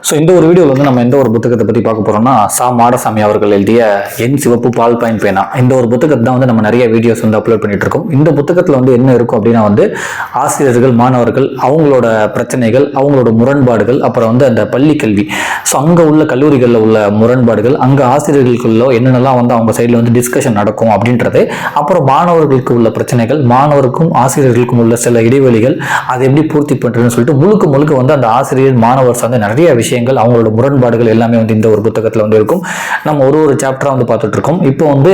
So இந்த ஒரு வீடியோவில் வந்து நம்ம எந்த ஒரு புத்தகத்தை பற்றி பார்க்க போகிறோம்னா சா மாடசாமி அவர்கள் எழுதிய என் சிவப்பு பால் பாயிண்ட் பேனா. இந்த ஒரு புத்தகத்தை தான் வந்து நம்ம நிறைய வீடியோஸ் வந்து அப்லோட் பண்ணிட்டு இருக்கோம். இந்த புத்தகத்தில் வந்து என்ன இருக்கும் அப்படின்னா வந்து ஆசிரியர்கள், மாணவர்கள், அவங்களோட பிரச்சனைகள், அவங்களோட முரண்பாடுகள், அப்புறம் வந்து அந்த பள்ளி கல்வி, ஸோ அங்கே உள்ள கல்லூரிகளில் உள்ள முரண்பாடுகள், அங்கே ஆசிரியர்களுக்குள்ள என்னென்னலாம் வந்து அவங்க சைடில் வந்து டிஸ்கஷன் நடக்கும் அப்படின்றது, அப்புறம் மாணவர்களுக்கு உள்ள பிரச்சனைகள், மாணவருக்கும் ஆசிரியர்களுக்கும் உள்ள சில இடைவெளிகள், அதை எப்படி பூர்த்தி பண்ணுறதுன்னு சொல்லிட்டு முழுக்க முழுக்க வந்து அந்த ஆசிரியர் மாணவர் சார்ந்த நிறைய விஷயங்கள், அவங்களோட முரண்பாடுகள் எல்லாமே வந்து இந்த ஒரு புத்தகத்தில் வந்து இருக்கும். நம்ம ஒரு சாப்டரா வந்து பார்த்துட்டு இருக்கோம். இப்போ வந்து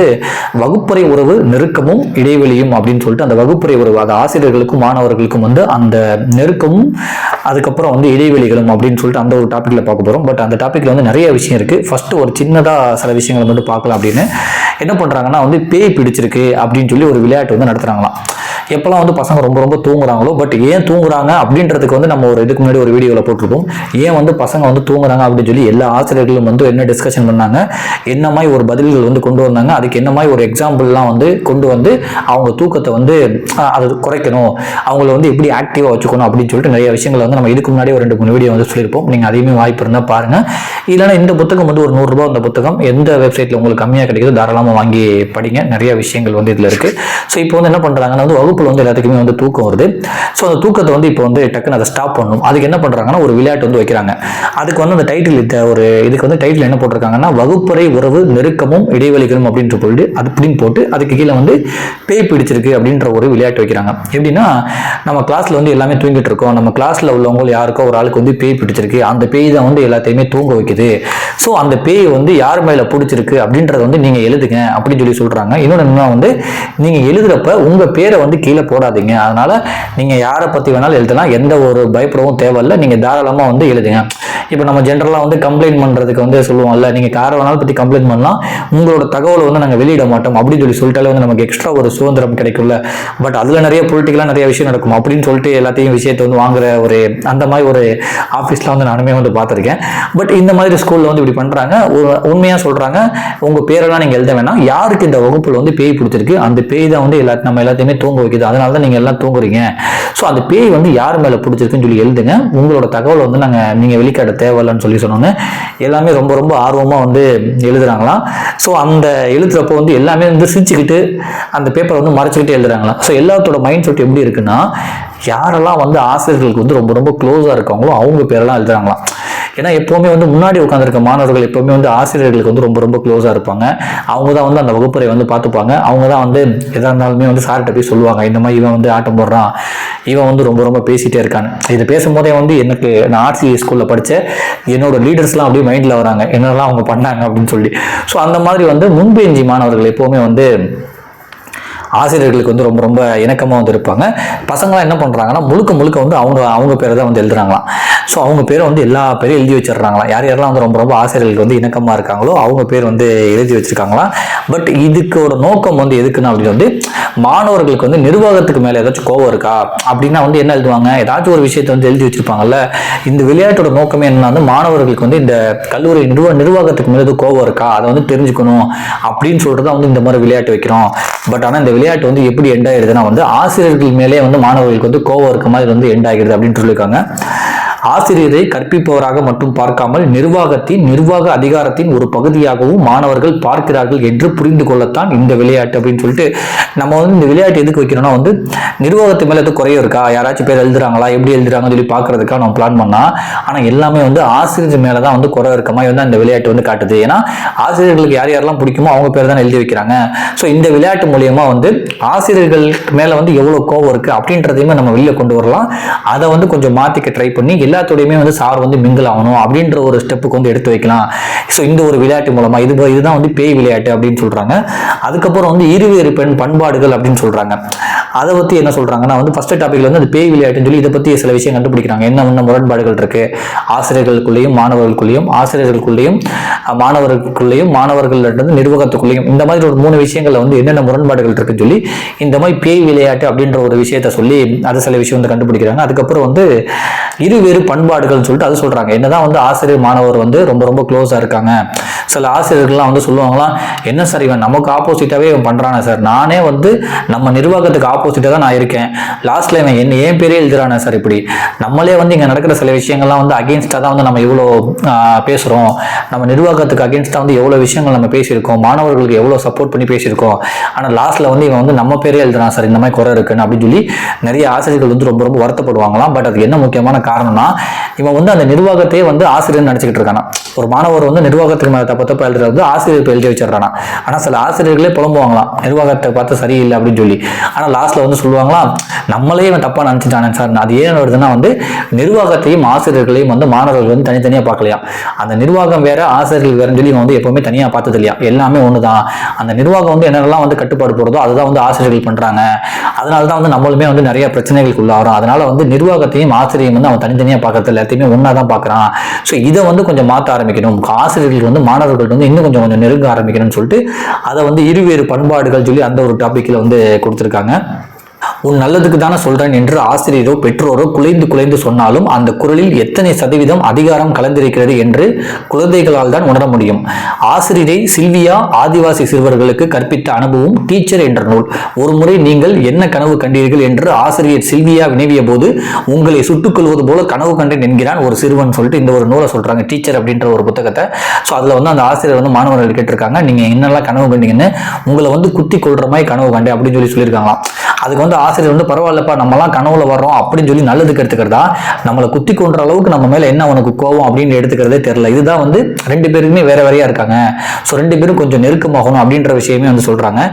வகுப்பறை உறவு நெருக்கமும் இடைவெளியும் அப்படின்னு சொல்லிட்டு அந்த வகுப்பறை உறவு, அது ஆசிரியர்களுக்கும் மாணவர்களுக்கும் வந்து அந்த நெருக்கமும் அதுக்கப்புறம் வந்து இடைவெளிகளும் அப்படின்னு சொல்லிட்டு அந்த ஒரு டாபிக்ல பார்க்க போறோம். பட் அந்த டாபிக்ல வந்து நிறைய விஷயம் இருக்கு. ஃபர்ஸ்ட் ஒரு சின்னதா சில விஷயங்களை வந்து பார்க்கலாம். அப்படின்னு என்ன பண்றாங்கன்னா வந்து பேய் பிடிச்சிருக்கு அப்படின்னு சொல்லி ஒரு விளையாட்டு வந்து நடத்துறாங்களாம். எப்பெல்லாம் வந்து பசங்க ரொம்ப ரொம்ப தூங்குறாங்களோ, பட் ஏன் தூங்குறாங்க அப்படின்றதுக்கு வந்து நம்ம ஒரு இதுக்கு முன்னாடி ஒரு வீடியோவில் போட்டிருப்போம். ஏன் வந்து பசங்க வந்து தூங்குறாங்க அப்படின்னு சொல்லி எல்லா ஆசிரியர்களும் வந்து என்ன டிஸ்கஷன் பண்ணாங்க, என்ன மாதிரி ஒரு பதில்கள் வந்து கொண்டு வந்தாங்க, அதுக்கு என்ன மாதிரி ஒரு எக்ஸாம்பிள்லாம் வந்து கொண்டு வந்து அவங்க தூக்கத்தை வந்து அதை குறைக்கணும், அவங்கள வந்து எப்படி ஆக்டிவாக வச்சுக்கணும் அப்படின்னு சொல்லிட்டு நிறைய விஷயங்களை வந்து நம்ம இதுக்கு முன்னாடி ஒரு 2-3 வீடியோ வந்து சொல்லியிருப்போம். நீங்கள் அதையுமே வாய்ப்பு இருந்தால் பாருங்க. இல்லைன்னா இந்த புத்தகம் வந்து ஒரு 100 ரூபாய், அந்த புத்தகம் எந்த வெப்சைட்டில் உங்களுக்கு கம்மியாக கிடைக்குதோ தாராளமாக வாங்கி படிங்க. நிறைய விஷயங்கள் வந்து இதில் இருக்குது. ஸோ இப்போ வந்து என்ன பண்ணுறாங்கன்னா வந்து வகுப்பில் வந்து எல்லாத்துக்குமே வந்து தூக்கம் வருது. ஸோ அந்த தூக்கத்தை வந்து இப்போ வந்து டக்குன்னு அதை ஸ்டாப் பண்ணணும். அதுக்கு என்ன பண்ணுறாங்கன்னா ஒரு விளையாட்டு வந்து வைக்கிறாங்க. அதுக்கு வந்து அந்த டைட்டில் ஒரு இதுக்கு வந்து டைட்டில் என்ன போட்டிருக்காங்கன்னா வகுப்பறை உறவு நெருக்கமும் இடைவெளிகளும் அப்படின்ற சொல்லிட்டு அது அப்படின்னு போட்டு அதுக்கு கீழே வந்து பேய் பிடிச்சிருக்கு அப்படின்ற ஒரு விளையாட்டு வைக்கிறாங்க. எப்படின்னா நம்ம கிளாஸ்ல வந்து எல்லாமே தூங்கிட்டு இருக்கோம். நம்ம கிளாஸ்ல உள்ளவங்க யாருக்கோ ஒரு ஆளுக்கு வந்து பேய் பிடிச்சிருக்கு. அந்த பேய் தான் வந்து எல்லாத்தையுமே தூங்க வைக்குது. ஸோ அந்த பேய் வந்து யார் மேல பிடிச்சிருக்கு அப்படின்றத வந்து நீங்க எழுதுங்க அப்படின்னு சொல்லி சொல்றாங்க. இன்னொன்று என்ன வந்து நீங்க எழுதுறப்ப உங்க பேரை வந்து கீழே போடாதீங்க. அதனால நீங்க யாரை பத்தி வேணாலும் எழுதலாம், எந்த ஒரு பயப்படவும் தேவையில்லை, நீங்க தாராளமா வந்து எழுதுங்க. இப்போ நம்ம ஜென்ரலாக வந்து கம்ப்ளைண்ட் பண்ணுறதுக்கு வந்து சொல்லுவோம்ல, நீங்கள் யாரை வேணாலும் பற்றி கம்ப்ளைண்ட் பண்ணலாம், உங்களோட தகவலை வந்து நாங்கள் வெளியிட மாட்டோம் அப்படின்னு சொல்லிட்டாலே வந்து நமக்கு எக்ஸ்ட்ரா ஒரு சுதந்திரம் கிடைக்கும்ல. பட் அதில் நிறைய பொலிட்டிக்கலாக நிறைய விஷயம் நடக்கும். அப்படின்னு சொல்லிட்டு எல்லாத்தையும் விஷயத்தை வந்து வாங்குற ஒரு அந்த மாதிரி ஒரு ஆஃபீஸில் வந்து நானுமே வந்து பார்த்துருக்கேன். பட் இந்த மாதிரி ஸ்கூலில் வந்து இப்படி பண்ணுறாங்க. உண்மையாக சொல்கிறாங்க, உங்கள் பேரெல்லாம் நீங்கள் எழுத வேணாம், யாருக்கு இந்த வகுப்பில் வந்து பேய் பிடிச்சிருக்கு, அந்த பேய் தான் வந்து நம்ம எல்லாத்தையுமே தூங்க வைக்குது, அதனால தான் நீங்கள் எல்லாம் தூங்குறீங்க. ஸோ அந்த பேய் வந்து யார் மேலே பிடிச்சிருக்குன்னு சொல்லி எழுதுங்க, உங்களோட தகவலை வந்து நீங்கள் வெளிக்காட்ட தேவையில்லைன்னு சொல்லி சொன்னோன்னு எல்லாமே ரொம்ப ரொம்ப ஆர்வமாக வந்து எழுதுறாங்களாம். ஸோ அந்த எழுதுறப்போ வந்து எல்லாமே வந்து சிரிச்சுக்கிட்டு அந்த பேப்பரை வந்து மறைச்சிக்கிட்டு எழுதுறாங்களாம். ஸோ எல்லாத்தோட மைண்ட் செட் எப்படி இருக்குன்னா, யாரெல்லாம் வந்து ஆசிரியர்களுக்கு வந்து ரொம்ப ரொம்ப க்ளோஸாக இருக்காங்களோ அவங்க பேரெல்லாம் எழுதுறாங்களாம். ஏன்னா எப்போவுமே வந்து முன்னாடி உட்காந்துருக்க மாணவர்கள் எப்போவுமே வந்து ஆசிரியர்களுக்கு வந்து ரொம்ப ரொம்ப க்ளோஸாக இருப்பாங்க. அவங்க தான் வந்து அந்த வகுப்பறை வந்து பார்த்துப்பாங்க. அவங்க தான் வந்து எதாக இருந்தாலுமே வந்து சார்கிட்ட போய் சொல்லுவாங்க, இந்த மாதிரி இவன் வந்து ஆட்டம் போடுறான், இவன் வந்து ரொம்ப ரொம்ப பேசிகிட்டே இருக்கான்னு. இது பேசும்போதே வந்து எனக்கு நான் ஆர்சி ஸ்கூலில் படித்த என்னோட லீடர்ஸ்லாம் அப்படியே மைண்டில் வராங்க, என்னெல்லாம் அவங்க பண்ணாங்க அப்படின்னு சொல்லி. ஸோ அந்த மாதிரி வந்து முன்பேஞ்சி மாணவர்கள் எப்போவுமே வந்து ஆசிரியர்களுக்கு வந்து ரொம்ப ரொம்ப இணக்கமாக வந்து இருப்பாங்க. பசங்களாம் என்ன பண்ணுறாங்கன்னா முழுக்க முழுக்க வந்து அவங்க பேரை தான் வந்து எழுதுறாங்களாம். ஸோ அவங்க பேரை வந்து எல்லா பேரும் எழுதி வச்சிடுறாங்களாம். யாரெல்லாம் வந்து ரொம்ப ரொம்ப ஆசிரியர்களுக்கு வந்து இணக்கமாக இருக்காங்களோ அவங்க பேர் வந்து எழுதி வச்சிருக்காங்களாம். பட் இதுக்கோட நோக்கம் வந்து எதுக்குன்னா அப்படின்னு வந்து மாணவர்களுக்கு வந்து நிர்வாகத்துக்கு மேலே ஏதாச்சும் கோவம் இருக்கா அப்படின்னா வந்து என்ன எழுதுவாங்க, ஏதாச்சும் ஒரு விஷயத்தை வந்து எழுதி வச்சிருப்பாங்கல்ல. இந்த விளையாட்டோட நோக்கமே என்னன்னா வந்து மாணவர்களுக்கு வந்து இந்த கல்லூரி நிர்வாகத்துக்கு மேலே எதுவும் கோவம் இருக்கா அதை வந்து தெரிஞ்சுக்கணும் அப்படின்னு சொல்லிட்டு வந்து இந்த மாதிரி விளையாட்டு வைக்கிறோம். பட் ஆனால் இந்த விளையாட்டு வந்து எப்படி எண்ட் ஆகிடுதுன்னா வந்து ஆசிரியர்கள் மேலே வந்து மாணவர்களுக்கு வந்து கோவம் இருக்க மாதிரி வந்து எண்ட் ஆகிடுது அப்படின்னு சொல்லியிருக்காங்க. ஆசிரியரை கற்பிப்பவராக மட்டும் பார்க்காமல் நிர்வாக அதிகாரத்தின் ஒரு பகுதியாகவும் மாணவர்கள் பார்க்கிறார்கள் என்று புரிந்து கொள்ளத்தான் இந்த விளையாட்டு அப்படின்னு சொல்லிட்டு நம்ம வந்து இந்த விளையாட்டு எதுக்கு வைக்கணும்னா வந்து நிர்வாகத்து மேலே எதுவும் குறைய இருக்கா, யாராச்சும் பேர் எழுதுறாங்களா, எப்படி எழுதுறாங்கன்னு சொல்லி பார்க்கறதுக்காக நம்ம பிளான் பண்ணா, ஆனால் எல்லாமே வந்து ஆசிரியர் மேலே தான் வந்து குறை இருக்க மாதிரி வந்து அந்த விளையாட்டு வந்து காட்டுது. ஏன்னா ஆசிரியர்களுக்கு யாரெல்லாம் பிடிக்குமோ அவங்க பேர் தான் எழுதி வைக்கிறாங்க. ஸோ இந்த விளையாட்டு மூலியமா வந்து ஆசிரியர்களுக்கு மேலே வந்து எவ்வளோ கோவம் இருக்கு அப்படின்றதையுமே நம்ம வெளியில கொண்டு வரலாம். அதை வந்து கொஞ்சம் மாற்றிக்க ட்ரை பண்ணி எல்லாத்தோடையுமே வந்து சார் வந்து மிங்கிள் ஆகணும் அப்படின்ற ஒரு ஸ்டெப்புக்கு வந்து எடுத்து வைக்கலாம். ஸோ இந்த ஒரு விளையாட்டு மூலமா இதுதான் வந்து பேய் விளையாட்டு அப்படின்னு சொல்றாங்க. அதுக்கப்புறம் வந்து இருவேறு பெண் பண்பாடுகள் அப்படின்னு சொல்றாங்க. அதை பத்தி என்ன சொல்றாங்கன்னா வந்து ஃபர்ஸ்ட் டாபிக்ல வந்து அந்த பேய் விளையாட்டுன்னு சொல்லி இதை பத்தி சில விஷயம் கண்டுபிடிக்கிறாங்க. என்ன முரண்பாடுகள் இருக்கு ஆசிரியர்களுக்குள்ளேயும் மாணவர்களுக்குள்ளேயும், ஆசிரியர்களுக்குள்ளேயும் மாணவர்களுக்குள்ளேயும், மாணவர்கள் நிர்வாகத்துக்குள்ளேயும், இந்த மாதிரி ஒரு 3 விஷயங்கள்ல வந்து என்னென்ன முரண்பாடுகள் இருக்குன்னு சொல்லி இந்த மாதிரி பேய் விளையாட்டு அப்படின்ற ஒரு விஷயத்த சொல்லி அது சில விஷயம் வந்து கண்டுபிடிக்கிறாங்க. அதுக்கப்புறம் வந்து இருவேறு பண்பாடுகள் சொல்லிட்டு அது சொல்றாங்க. என்னதான் வந்து ஆசிரியர் மாணவர் வந்து ரொம்ப ரொம்ப க்ளோஸா இருக்காங்க, சில ஆசிரியர்கள்லாம் வந்து சொல்லுவாங்களாம், என்ன சார் இவன் நமக்கு ஆப்போசிட்டாவே இவன் பண்றானே சார், நானே வந்து நம்ம நிர்வாகத்துக்கு ஆப்போசிட்டா தான் நான் இருக்கேன், லாஸ்ட்ல இவன் என்ன ஏன் பேரே எழுதுறானே சார், இப்படி நம்மளே வந்து இங்க நடக்கிற சில விஷயங்கள்லாம் வந்து அகேன்ஸ்டா தான் வந்து நம்ம இவ்வளோ பேசுறோம், நம்ம நிர்வாகத்துக்கு அகேன்ஸ்டா வந்து எவ்வளவு விஷயங்கள் நம்ம பேசியிருக்கோம், மாணவர்களுக்கு எவ்வளவு சப்போர்ட் பண்ணி பேசியிருக்கோம், ஆனா லாஸ்ட்ல வந்து இவன் வந்து நம்ம பேரே எழுதுறான் சார், இந்த மாதிரி குறை இருக்குன்னு அப்படின்னு சொல்லி நிறைய ஆசிரியர்கள் வந்து ரொம்ப ரொம்ப வருத்தப்படுவாங்களாம். பட் அது என்ன முக்கியமான காரணம்னா, இவன் வந்து அந்த நிர்வாகத்தையே வந்து ஆசிரியர் நினைச்சுக்கிட்டு இருக்கானா. ஒரு மாணவர் வந்து நிர்வாகத்துக்கு மேல தப்ப எழுதுறது ஆசிரியர் எழுதி வச்சிடறானா. ஆனா சில ஆசிரியர்களே புலம்புவாங்களாம், நிர்வாகத்தை பார்த்து சரியில்லை அப்படின்னு சொல்லி. ஆனா லாஸ்ட்ல வந்து சொல்லுவாங்களாம், நம்மளே இவன் தப்பா நினைச்சிட்டானே சார். அது ஏன் வருதுன்னா வந்து நிர்வாகத்தையும் ஆசிரியர்களையும் வந்து மாணவர்கள் வந்து தனித்தனியா பார்க்கலையா. அந்த நிர்வாகம் வேற ஆசிரியர்கள் வேறன்னு சொல்லி இவன் வந்து எப்பவுமே தனியா பார்த்தது இல்லையா. எல்லாமே ஒண்ணுதான். அந்த நிர்வாகம் வந்து என்னெல்லாம் வந்து கட்டுப்பாடு போடுறதோ அதுதான் வந்து ஆசிரியர்கள் பண்றாங்க. அதனாலதான் வந்து நம்மளுமே வந்து நிறைய பிரச்சனைகளுக்கு உள்ளாகிறோம். அதனால வந்து நிர்வாகத்தையும் ஆசிரியரையும் வந்து அவன் தனித்தனியா பார்க்கறது எல்லாத்தையுமே ஒன்னா தான் பார்க்கறான். ஸோ இதை வந்து கொஞ்சம் மாற்ற ஆரம்பிக்கணும். ஆசிரியர்கள் வந்து மாணவர்கள் வந்து இன்னும் கொஞ்சம் நெருங்க ஆரம்பிக்கணும்னு சொல்லிட்டு அதை வந்து இருவேறு பண்பாடுகள் சொல்லி அந்த ஒரு டாபிக்ல வந்து கொடுத்திருக்காங்க. உன் நல்லதுக்கு தானே சொல்றேன் என்று ஆசிரியரோ பெற்றோரோ குலைந்து சொன்னாலும் அந்த குரலில் எத்தனை சதவீதம் அதிகாரம் கலந்திருக்கிறது என்று குழந்தைகளால் தான் உணர முடியும். ஆசிரியரை சில்வியா ஆதிவாசி சிறுவர்களுக்கு கற்பித்த அனுபவம் டீச்சர் என்ற நூல். ஒரு முறை நீங்கள் என்ன கனவு கண்டீர்கள் என்று ஆசிரியர் சில்வியா வினவிய போது உங்களை சுட்டுக் கொள்வது போல கனவு கண்டேன் என்கிறான் ஒரு சிறுவன் சொல்லிட்டு இந்த ஒரு நூலை சொல்றாங்க, டீச்சர் அப்படின்ற ஒரு புத்தகத்தை. ஸோ அதுல வந்து அந்த ஆசிரியர் வந்து மாணவர்கள் கேட்டிருக்காங்க, நீங்க என்னெல்லாம் கனவு கண்டீங்கன்னு, உங்களை வந்து குத்தி கொள்ற மாதிரி கனவு கண்டேன் அப்படின்னு சொல்லியிருக்காங்களாம். அதுக்கு வந்து ஆசிரியர் வந்து பரவாயில்லப்பா நம்மலாம் கனவுல வர்றோம் அப்படின்னு சொல்லி நல்லதுக்கு எடுத்துக்கிறதா, நம்மளை குத்தி கொன்ற அளவுக்கு நம்ம மேல என்ன உனக்கு கோவம் அப்படின்னு எடுத்துக்கிறதே தெரியல. இதுதான் வந்து ரெண்டு பேருக்குமே வேற வேறையா இருக்காங்க. ஸோ ரெண்டு பேரும் கொஞ்சம் நெருக்கமாகணும் அப்படின்ற விஷயமே வந்து சொல்றாங்க.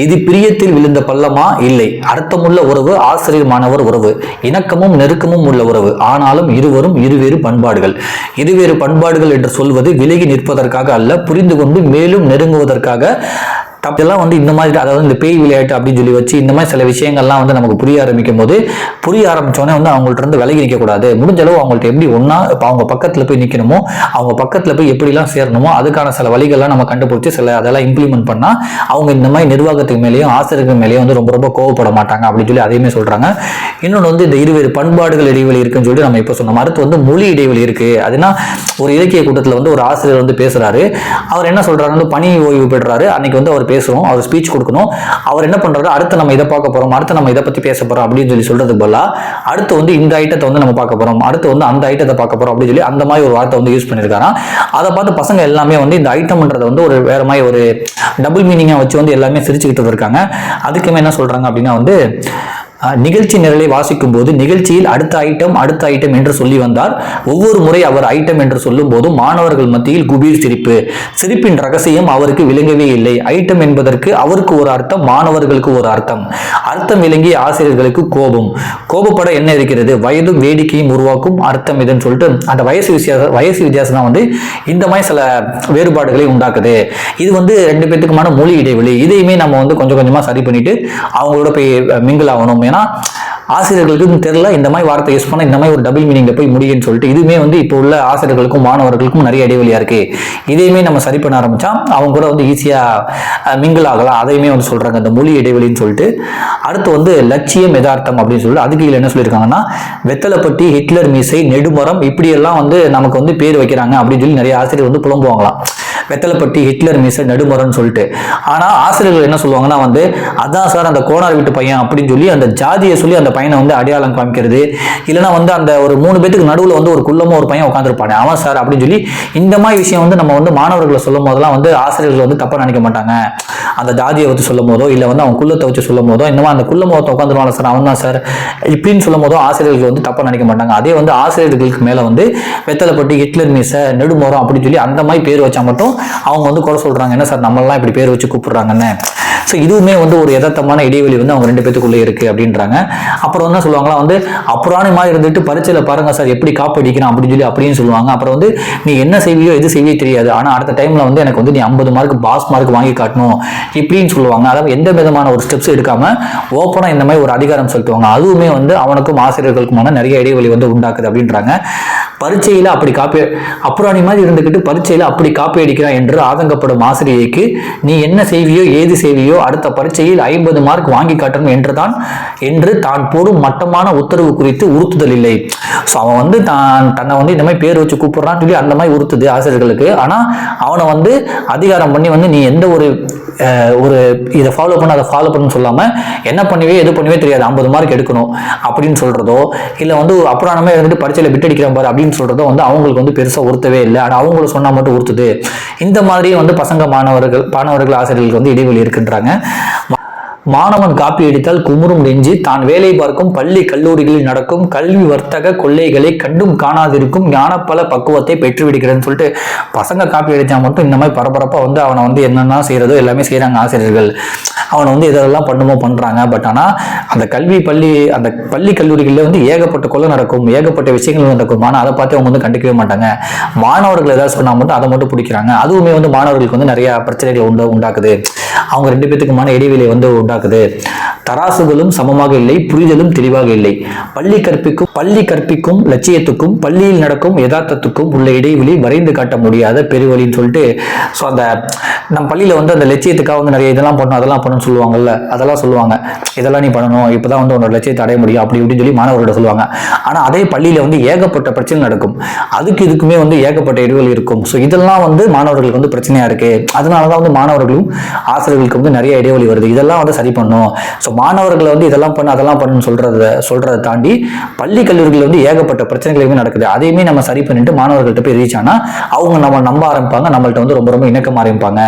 இது பிரியத்தில் விழுந்த பள்ளமா? இல்லை, அர்த்தமுள்ள உறவு, ஆசிரியர் மாணவர் உறவு, இணக்கமும் நெருக்கமும் உள்ள உறவு. ஆனாலும் இருவரும் இருவேறு பண்பாடுகள். இருவேறு பண்பாடுகள் என்று சொல்வது விலகி நிற்பதற்காக அல்ல, புரிந்து கொண்டு மேலும் நெருங்குவதற்காக. இதெல்லாம் வந்து இந்த மாதிரி, அதாவது இந்த பேய் விளையாட்டு அப்படின்னு சொல்லி வச்சு இந்த மாதிரி சில விஷயங்கள்லாம் வந்து நமக்கு புரிய ஆரம்பிக்கும் போது, புரிய ஆரம்பிச்சோடனே வந்து அவங்கள்ட்ட இருந்து விலகி நிற்கக்கூடாது. முடிஞ்ச அளவு அவங்கள்ட்ட எப்படி ஒன்னா இப்போ அவங்க பக்கத்தில் போய் நிற்கணுமோ, அவங்க பக்கத்தில் போய் எப்படிலாம் சேரணுமோ அதுக்கான சில வழிகள்லாம் நம்ம கண்டுபிடிச்சி சில அதெல்லாம் இம்ப்ளிமெண்ட் பண்ணால் அவங்க இந்த மாதிரி நிர்வாகத்துக்கு மேலேயும் ஆசிரியர்கள் மேலேயும் வந்து ரொம்ப ரொம்ப கோவப்பட மாட்டாங்க அப்படின்னு சொல்லி அதையுமே சொல்றாங்க. இன்னொன்று வந்து இந்த இருவேறு பண்பாடுகள் இடைவெளி இருக்குன்னு சொல்லிட்டு நம்ம இப்போ சொன்னோம். அடுத்து வந்து மொழி இடைவெளி இருக்கு. அதுனா ஒரு இலக்கிய கூட்டத்தில் வந்து ஒரு ஆசிரியர் வந்து பேசுறாரு. அவர் என்ன சொல்றாரு, வந்து பணி ஓய்வு பெறாரு. அன்னைக்கு வந்து அவர் பேசுறோம், அவர் ஸ்பீச் கொடுக்கணும். அவர் என்ன பண்றாரு, அடுத்து நம்ம இதை பார்க்க போறோம், அடுத்து நம்ம இதை பத்தி பேச போறோம் அப்படின்னு சொல்லி சொல்றது போல, அடுத்து வந்து இந்த ஐட்டத்தை வந்து நம்ம பார்க்க போறோம், அடுத்து வந்து அந்த ஐட்டத்தை பார்க்க போறோம் அப்படின்னு சொல்லி அந்த மாதிரி ஒரு வார்த்தை வந்து யூஸ் பண்ணிருக்காராம். அதை பார்த்து பசங்க எல்லாமே வந்து இந்த ஐட்டம்ன்றதை வந்து ஒரு வேற மாதிரி ஒரு டபுள் மீனிங்கா வச்சு வந்து எல்லாமே சிரிச்சுக்கிட்டு இருக்காங்க. அதுக்குமே என்ன சொல்றாங்க அப்படின்னா வந்து, நிகழ்ச்சி நிரலை வாசிக்கும் போது நிகழ்ச்சியில் அடுத்த ஐட்டம் என்று சொல்லி வந்தார். ஒவ்வொரு முறை அவர் ஐட்டம் என்று சொல்லும் போது மாணவர்கள் மத்தியில் குபீர் சிரிப்பு. சிரிப்பின் ரகசியம் அவருக்கு விளங்கவே இல்லை. ஐட்டம் என்பதற்கு அவருக்கு ஒரு அர்த்தம், மாணவர்களுக்கு ஒரு அர்த்தம். அர்த்தம் விளங்கிய ஆசிரியர்களுக்கு கோபம். கோபப்பட என்ன இருக்கிறது, வயதும் வேடிக்கையும் உருவாக்கும் அர்த்தம் இதுன்னு சொல்லிட்டு அந்த வயசு வித்தியாசம் தான் வந்து இந்த மாதிரி சில வேறுபாடுகளை உண்டாக்குது. இது வந்து ரெண்டு பேத்துக்குமான மொழி இடைவெளி. இதையுமே நம்ம வந்து கொஞ்சம் கொஞ்சமா சரி பண்ணிட்டு அவங்களோட போய் மிங்கிள் ஆகணும். ஏன்னா ஆசிரியர்களுக்கு தெரியல இந்த மாதிரி வார்த்தை யூஸ் பண்ண இந்த மாதிரி ஒரு டபுள் மீனிங்ல போய் முடியும்னு சொல்லிட்டு இதுவுமே வந்து இப்போ உள்ள ஆசிரியர்களுக்கும் மாணவர்களுக்கும் நிறைய இடைவெளியா இருக்கு. இதையுமே நம்ம சரி பண்ண ஆரம்பிச்சா அவங்க கூட வந்து ஈஸியா மிங்கிள் ஆகலாம். அதையுமே வந்து சொல்றாங்க இந்த மொழி இடைவெளின்னு சொல்லிட்டு. அடுத்து வந்து லட்சியம் யதார்த்தம் அப்படின்னு சொல்லிட்டு அதுக்கு கீழே என்ன சொல்லியிருக்காங்கன்னா, வெத்தலைப்பட்டி, ஹிட்லர் மீசை, நெடுமரம் இப்படி எல்லாம் வந்து நமக்கு வந்து பேர் வைக்கிறாங்க அப்படின்னு சொல்லி நிறைய ஆசிரியர் வந்து புலம்புவாங்களாம். வெத்தலைப்பட்டி, ஹிட்லர் மீசை, நெடுமரம்னு சொல்லிட்டு. ஆனா ஆசிரியர்கள் என்ன சொல்லுவாங்கன்னா வந்து, அதான் சார் அந்த கோனார் வீட்டு பையன் அப்படின்னு சொல்லி அந்த ஜாதியை சொல்லி அந்த பையனை வந்து அடையாளம் காமிக்கிறது. இல்லைன்னா வந்து அந்த ஒரு 3 பேத்துக்கு நடுவில் வந்து ஒரு குள்ளமா ஒரு பையன் உட்காந்துருப்பானே அவன் சார் அப்படின்னு சொல்லி இந்த மாதிரி விஷயம் வந்து நம்ம வந்து மாணவர்களை சொல்லும் போதெல்லாம் வந்து ஆசிரியர்கள் வந்து தப்பா நினைக்க மாட்டாங்க. அந்த ஜாதியை வச்சு சொல்லும் போதோ இல்லை வந்து அவன் குள்ளத்தை வச்சு சொல்லும் போதோ இந்த மாதிரி அந்த குள்ள முகத்தை உட்காந்துருவாங்க சார் அவன் தான் சார் இப்படின்னு சொல்லும் போதோ ஆசிரியர்கள் வந்து தப்பா நினைக்க மாட்டாங்க. அதே வந்து ஆசிரியர்களுக்கு மேல வந்து வெத்தலைப்பட்டி, ஹிட்லர் மீசை, நெடுமரம் அப்படின்னு சொல்லி அந்த மாதிரி பேர் வச்சா மட்டும் அவங்க வந்து குறை சொல்றாங்க, என்ன சார் நம்மளாம் இப்படி பேர் வச்சு கூப்பிடுறாங்கன்னு. ஸோ இதுவுமே வந்து ஒரு யதார்த்தமான இடைவெளி வந்து அவங்க 2 பேத்துக்குள்ளே இருக்கு அப்படின்றாங்க. அப்புறம் என்ன சொல்லுவாங்களா வந்து, அப்புறாணி மாதிரி இருந்துட்டு பரீட்சையில பாருங்க சார் எப்படி காப்படிக்கிறான் அப்படின்னு சொல்லி அப்படின்னு சொல்லுவாங்க. அப்புறம் வந்து நீ என்ன செய்வியோ எது செய்வியோ தெரியாது, ஆனா அடுத்த டைம்ல வந்து எனக்கு வந்து நீ 50 மார்க் பாஸ் மார்க் வாங்கி காட்டணும் இப்படின்னு சொல்லுவாங்க. அதாவது எந்த விதமான ஒரு ஸ்டெப்ஸ் எடுக்காம ஓப்பனா இந்த மாதிரி ஒரு அதிகாரம் செலுத்துவாங்க. அதுவுமே வந்து அவனுக்கும் ஆசிரியர்களுக்குமான நிறைய இடைவெளி வந்து உண்டாக்குது அப்படின்றாங்க. பரீட்சையில் அப்படி அப்புறாணி மாதிரி இருந்துக்கிட்டு பரீட்சையில் அப்படி காப்பி அடிக்கிறான் என்று ஆதங்கப்படும் ஆசிரியைக்கு நீ என்ன செய்வியோ ஏது செய்வியோ அடுத்த பரீட்சையில் 50 மார்க் வாங்கி காட்டணும் என்று தான் போடும் மட்டமான உத்தரவு குறித்து உறுத்துதல் இல்லை. ஸோ அவன் வந்து தன்னை வந்து இந்த மாதிரி பேர் வச்சு கூப்பிடுறான்னு சொல்லி அந்த மாதிரி உறுத்துது ஆசிரியர்களுக்கு. ஆனால் அவனை வந்து அதிகாரம் பண்ணி வந்து நீ எந்த ஒரு இதை ஃபாலோ பண்ண அதை ஃபாலோ பண்ணு சொல்லாம என்ன பண்ணுவே எது பண்ணுவே தெரியாது 50 மார்க் எடுக்கணும் அப்படின்னு சொல்றதோ இல்லை வந்து அப்புறாமே இருந்துட்டு பரீட்சையில் பிட் அடிக்கிற பாரு அப்படின்னு சொல்றதோ வந்து அவங்களுக்கு வந்து பெருசாக உறுத்தவே இல்லை. ஆனால் அவங்கள சொன்னா மட்டும் உறுத்துது. இந்த மாதிரி வந்து பசங்க மாணவர்கள் ஆசிரியர்களுக்கு வந்து இடைவெளி இருக்குன்றாங்க. மாணவன் காப்பி அடித்தால் குமுறும் நெஞ்சு தான் வேலை பார்க்கும் பள்ளி கல்லூரிகளில் நடக்கும் கல்வி வர்த்தக கொள்ளைகளை கண்டும் காணாதிருக்கும் ஞானப்பல பக்குவத்தை பெற்றுவிடுகிறேன்னு சொல்லிட்டு பசங்க காப்பி அடித்தா மட்டும் இந்த மாதிரி பரபரப்பா வந்து அவனை வந்து என்னென்ன செய்யறதோ எல்லாமே செய்யறாங்க ஆசிரியர்கள். அவனை வந்து இதெல்லாம் பண்றாங்க. பட் ஆனா அந்த பள்ளி கல்லூரிகளில் வந்து ஏகப்பட்ட கொலை நடக்கும், ஏகப்பட்ட விஷயங்கள் நடக்கும். ஆனால் அதை பார்த்து அவங்க வந்து கண்டுக்கவே மாட்டாங்க. மாணவர்கள் ஏதாவது சொன்னா மட்டும் அதை மட்டும் பிடிக்கிறாங்க. அதுவுமே வந்து மாணவர்களுக்கு வந்து நிறைய பிரச்சனைகளை உண்டாக்குது. அவங்க 2 பேத்துக்குமான இடைவெளியை வந்து உண்டாக்குது. தராசுகளும் சமமாக இல்லை, புரிதலும் தெளிவாக இல்லை. பள்ளி கற்பிக்கும் லட்சியத்துக்கும் பள்ளியில் நடக்கும் யதார்த்தத்துக்கும் உள்ள இடைவெளி வரைந்து காட்ட முடியாத பெருவழின்னு சொல்லிட்டு ஸோ அந்த நம்ம பள்ளியில் வந்து அந்த லட்சியத்துக்காக வந்து நிறைய இதெல்லாம் பண்ணணும் அதெல்லாம் பண்ணணும்னு சொல்லுவாங்கல்ல, அதெல்லாம் சொல்லுவாங்க. இதெல்லாம் நீ பண்ணணும், இப்போதான் வந்து உன்னோட லட்சியத்தை அடைய முடியும் அப்படி இப்படின்னு சொல்லி மாணவர்களோட சொல்லுவாங்க. ஆனால் அதே பள்ளியில் வந்து ஏகப்பட்ட பிரச்சனை நடக்கும். இதுக்குமே வந்து ஏகப்பட்ட இடைவெளி இருக்கும். ஸோ இதெல்லாம் வந்து மாணவர்களுக்கு வந்து பிரச்சனையா இருக்கு. அதனால தான் வந்து மாணவர்களும் ஆசிரியர்களுக்கு வந்து நிறைய இடைவெளி வருது. இதெல்லாம் வந்து சரி பண்ணும். ஸோ மாணவர்களை வந்து இதெல்லாம் பண்ணு அதெல்லாம் பண்ணுன்னு சொல்றதை தாண்டி பள்ளி கல்லூரிகள் வந்து ஏகப்பட்ட பிரச்சனைகளுமே நடக்குது. அதையுமே நம்ம சரி பண்ணிட்டு மாணவர்கள்ட்ட போய் ரீச் ஆனா அவங்க நம்ம நம்ப ஆரம்பிப்பாங்க, நம்மள்ட்ட வந்து ரொம்ப ரொம்ப இணக்கம் ஆரம்பிப்பாங்க.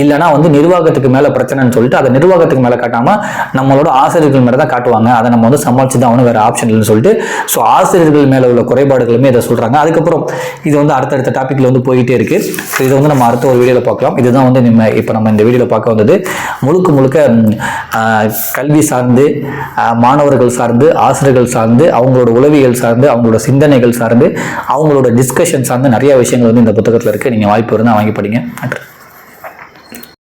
இல்லைன்னா வந்து நிர்வாகத்துக்கு மேல பிரச்சனைன்னு சொல்லிட்டு அதை நிர்வாகத்துக்கு மேல காட்டாம நம்மளோட ஆசிரியர்கள் மேல தான் காட்டுவாங்க. அதை நம்ம வந்து சமாளிச்சு தான் வேற ஆப்ஷன் இல்லைன்னு சொல்லிட்டு ஸோ ஆசிரியர்கள் மேல உள்ள குறைபாடுகளுமே இதை சொல்றாங்க. அதுக்கப்புறம் இது வந்து அடுத்தடுத்த டாபிக்ல வந்து போயிட்டே இருக்கு. இதை வந்து நம்ம அடுத்த ஒரு வீடியோல பார்க்கலாம். இதுதான் வந்து நம்ம இந்த வீடியோல பார்க்க வந்தது. முழுக்க கல்வி சார்ந்து, மாணவர்கள் சார்ந்து, ஆசிரியர்கள் சார்ந்து, அவங்களோட உளவியல் சார்ந்து, அவங்களோட சிந்தனைகள் சார்ந்து, அவங்களோட டிஸ்கஷன் சார்ந்து நிறைய விஷயங்கள் வந்து இந்த புத்தகத்தில் இருக்கு. நீங்க வாய்ப்பு இருந்தால் வாங்கி படிங்க. நன்றி.